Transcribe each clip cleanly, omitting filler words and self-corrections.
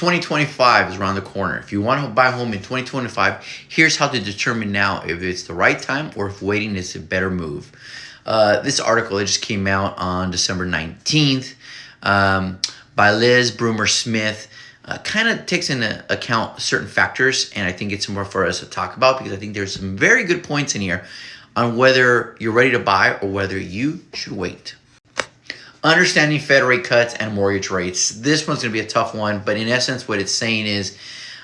2025 is around the corner. If you want to buy a home in 2025, here's how to determine now if it's the right time or if waiting is a better move. This article, it just came out on December 19th by Liz Broomer-Smith. Kind of takes into account certain factors, and I think it's more for us to talk about because I think there's some very good points in here on whether you're ready to buy or whether you should wait. Understanding Fed rate cuts and mortgage rates. This one's going to be a tough one, but in essence, what it's saying is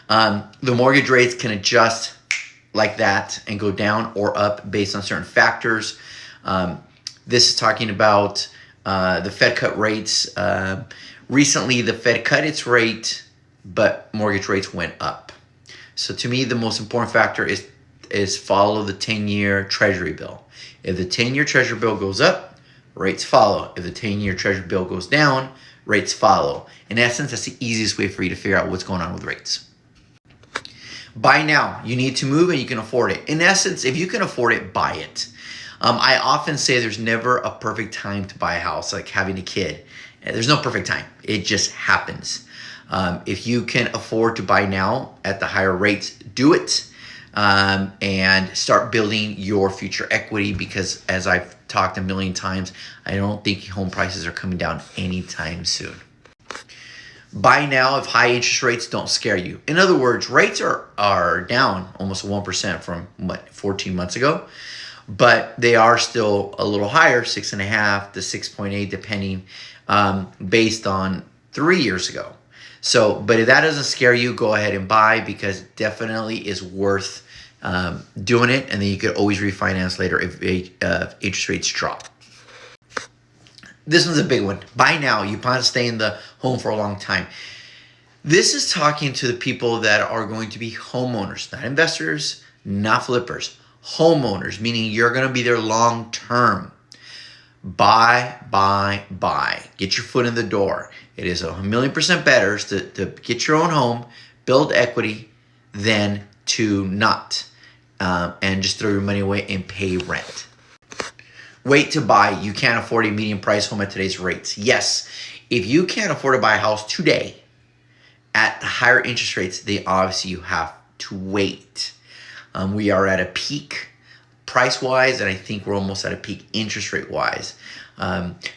the mortgage rates can adjust like that and go down or up based on certain factors. This is talking about the Fed cut rates. Recently, the Fed cut its rate, but mortgage rates went up. So to me, the most important factor is follow the 10-year Treasury bill. If the 10-year Treasury bill goes up, rates follow. If the 10-year Treasury bill goes down, rates follow. In essence, that's the easiest way for you to figure out what's going on with rates. Buy now. You need to move and you can afford it. In essence, if you can afford it, buy it. I often say there's never a perfect time to buy a house, like having a kid. There's no perfect time. It just happens. If you can afford to buy now at the higher rates, do it. And start building your future equity because as I've talked a million times, I don't think home prices are coming down anytime soon. Buy now if high interest rates don't scare you. In other words, rates are down almost 1% from 14 months ago, but they are still a little higher, 6.5 to 6.8, depending, based on 3 years ago. So, but if that doesn't scare you, go ahead and buy because it definitely is worth doing it, and then you could always refinance later if interest rates drop. This one's a big one. Buy now. You plan to stay in the home for a long time. This is talking to the people that are going to be homeowners, not investors, not flippers. Homeowners, meaning you're going to be there long term. Buy. Get your foot in the door. It is 1,000,000% better to get your own home, build equity, than to not and just throw your money away and pay rent. Wait to buy. You can't afford a median price home at today's rates. Yes, if you can't afford to buy a house today at the higher interest rates, then obviously you have to wait. We are at a peak price-wise, and I think we're almost at a peak interest rate-wise.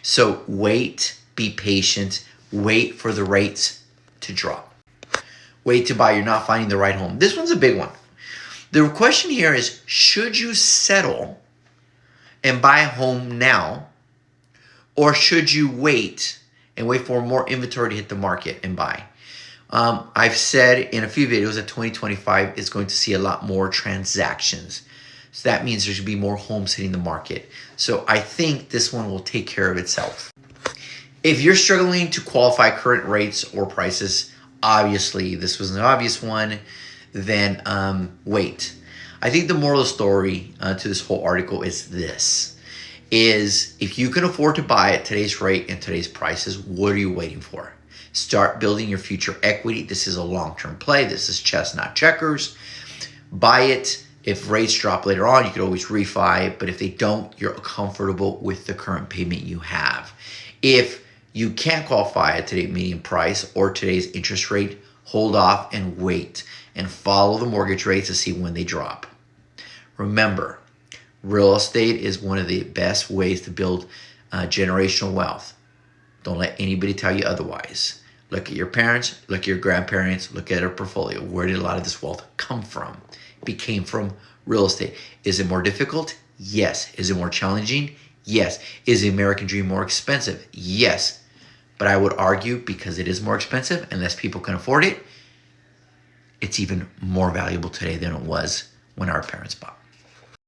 So wait, be patient, wait for the rates to drop. Wait to buy. You're not finding the right home. This one's a big one. The question here is, should you settle and buy a home now, or should you wait and wait for more inventory to hit the market and buy? I've said in a few videos that 2025 is going to see a lot more transactions. So that means there should be more homes hitting the market. So I think this one will take care of itself. If you're struggling to qualify current rates or prices, obviously this was an obvious one, then wait. I think the moral of the story to this whole article is this, is if you can afford to buy at today's rate and today's prices, what are you waiting for? Start building your future equity. This is a long-term play. This is chess, not checkers. Buy it. If rates drop later on, you could always refi it, but if they don't, you're comfortable with the current payment you have. If you can't qualify at today's median price or today's interest rate, hold off and wait and follow the mortgage rates to see when they drop. Remember, real estate is one of the best ways to build generational wealth. Don't let anybody tell you otherwise. Look at your parents, look at your grandparents, look at our portfolio. Where did a lot of this wealth come from? It came from real estate. Is it more difficult? Yes. Is it more challenging? Yes. Is the American dream more expensive? Yes. But I would argue because it is more expensive and less people can afford it, it's even more valuable today than it was when our parents bought.